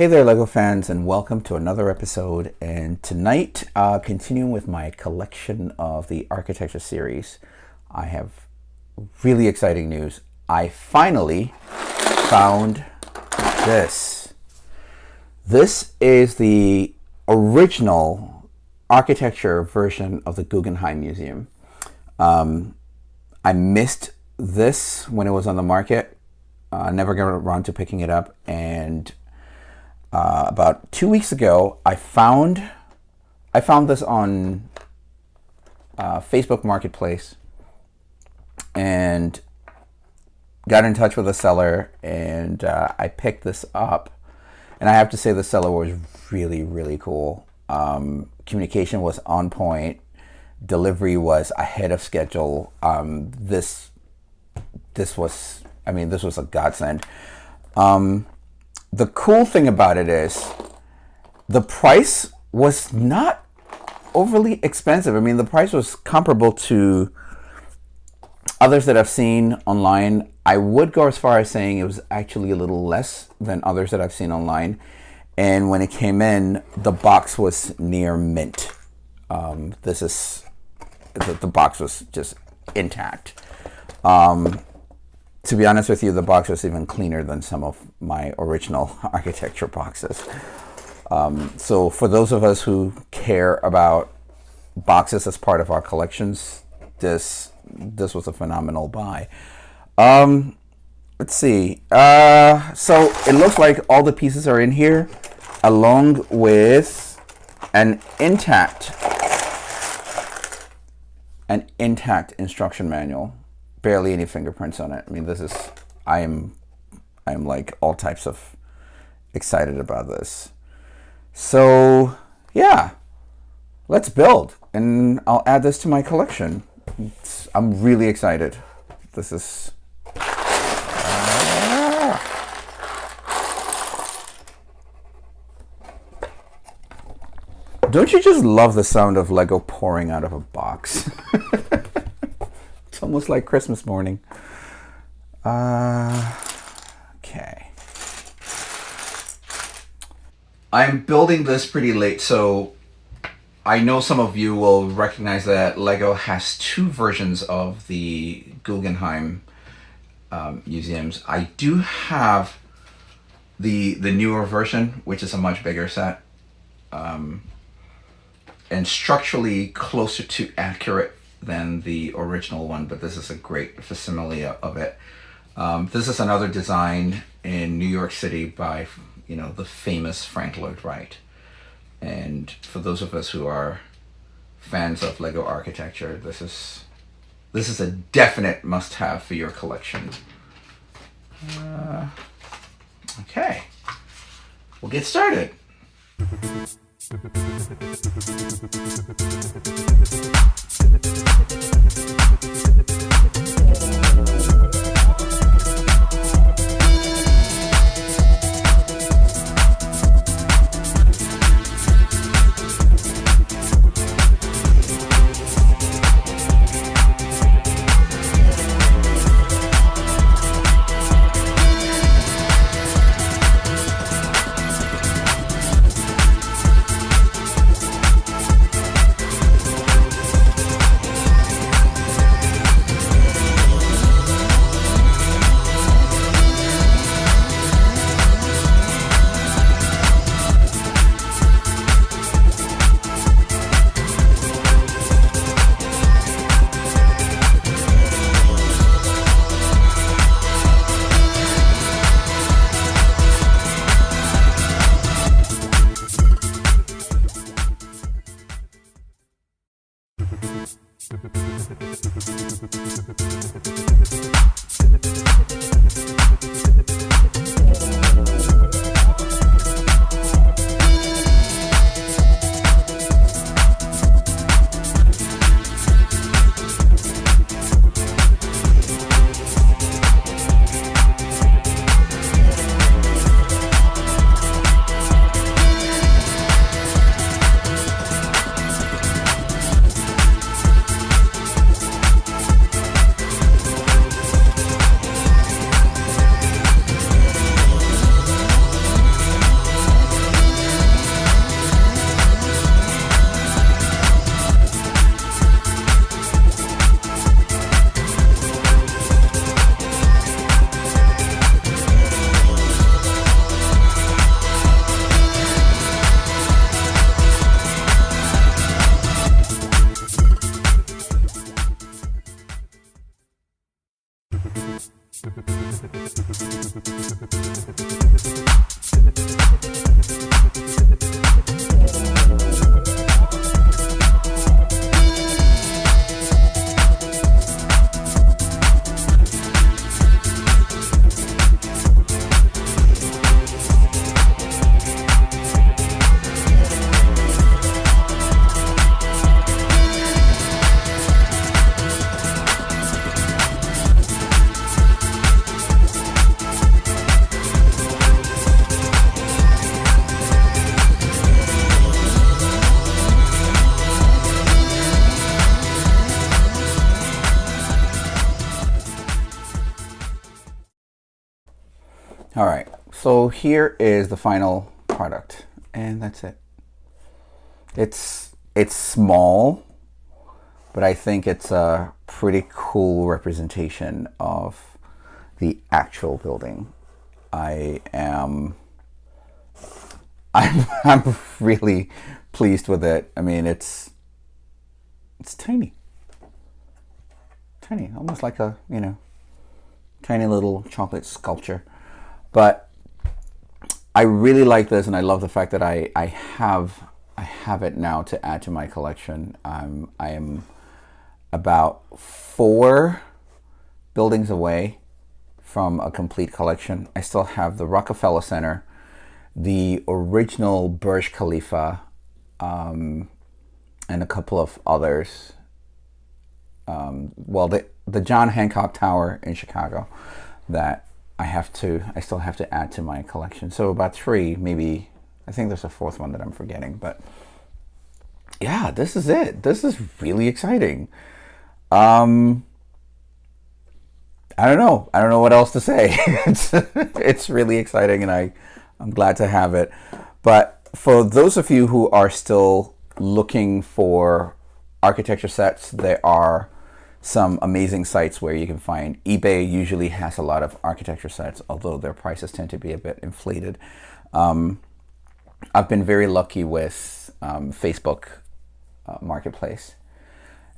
Hey there, LEGO fans, and welcome to another episode. And tonight, continuing with my collection of the architecture series, I have really exciting news. I finally found this. This is the original architecture version of the Guggenheim Museum. I missed this when it was on the market. I never got around to picking it up, and about 2 weeks ago, I found this on Facebook Marketplace and got in touch with the seller, and I picked this up. And I have to say the seller was really, really cool. Communication was on point. Delivery was ahead of schedule. This was a godsend. The cool thing about it is the price was not overly expensive. I mean, the price was comparable to others that I've seen online. I would go as far as saying it was actually a little less than others that I've seen online. And when it came in, the box was near mint. The box was just intact. To be honest with you, the box was even cleaner than some of my original architecture boxes. So for those of us who care about boxes as part of our collections, this was a phenomenal buy. Let's see. So it looks like all the pieces are in here, along with an intact instruction manual. Barely any fingerprints on it. I mean, I am like all types of excited about this. So yeah, let's build, and I'll add this to my collection. I'm really excited. This is Don't you just love the sound of Lego pouring out of a box? It's almost like Christmas morning. Okay. I'm building this pretty late, so I know some of you will recognize that Lego has two versions of the Guggenheim museums. I do have the newer version, which is a much bigger set, and structurally closer to accurate than the original one, but this is a great facsimile of it. This is another design in New York City by, the famous Frank Lloyd Wright. And for those of us who are fans of Lego architecture, this is a definite must-have for your collection. Okay, we'll get started. All right, so here is the final product, and that's it. It's small, but I think it's a pretty cool representation of the actual building. I am I'm really pleased with it. I mean, it's tiny, almost like a tiny little chocolate sculpture. But I really like this, and I love the fact that I have it now to add to my collection. I am about 4 buildings away from a complete collection. I still have the Rockefeller Center, the original Burj Khalifa, and a couple of others. Well, the John Hancock Tower in Chicago that I still have to add to my collection. So about 3, maybe. I think there's a 4th one that I'm forgetting, but yeah, this is it. This is really exciting. I don't know. I don't know what else to say. It's really exciting, and I'm glad to have it. But for those of you who are still looking for architecture sets, there are some amazing sites where you can find. eBay usually has a lot of architecture sets, although their prices tend to be a bit inflated. I've been very lucky with Facebook Marketplace.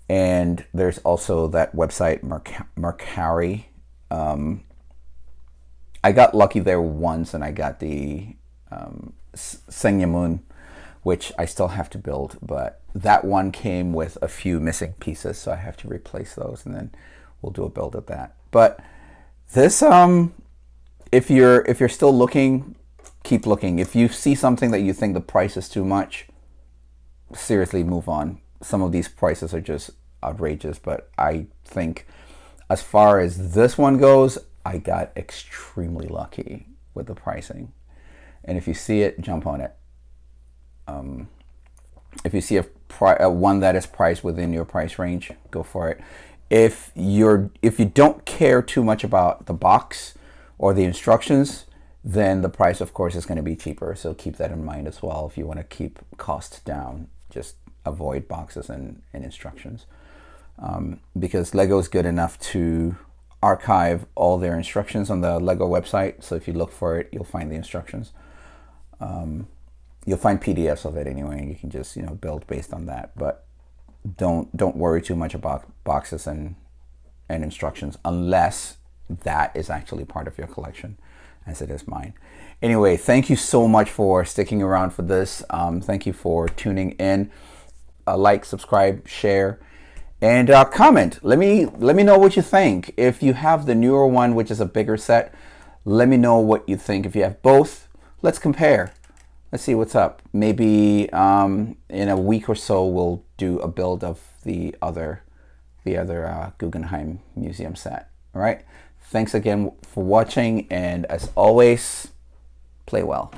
And there's also that website, Mercari. I got lucky there once, and I got the Senyamun, which I still have to build. But that one came with a few missing pieces, so I have to replace those, and then we'll do a build of that. But this, if you're still looking, keep looking. If you see something that you think the price is too much, seriously move on. Some of these prices are just outrageous, but I think as far as this one goes, I got extremely lucky with the pricing. And if you see it, jump on it. If you see a one that is priced within your price range, go for it. If you don't care too much about the box or the instructions, then the price, of course, is going to be cheaper. So keep that in mind as well if you want to keep costs down. Just avoid boxes and instructions. Because Lego is good enough to archive all their instructions on the Lego website. So if you look for it, you'll find the instructions. You'll find PDFs of it anyway, and you can just build based on that. But don't worry too much about boxes and instructions unless that is actually part of your collection, as it is mine. Anyway, thank you so much for sticking around for this. Thank you for tuning in. Like, subscribe, share, and comment. Let me know what you think. If you have the newer one, which is a bigger set, let me know what you think. If you have both, let's compare. Let's see what's up. Maybe in a week or so, we'll do a build of the other Guggenheim Museum set. All right. Thanks again for watching, and as always, play well.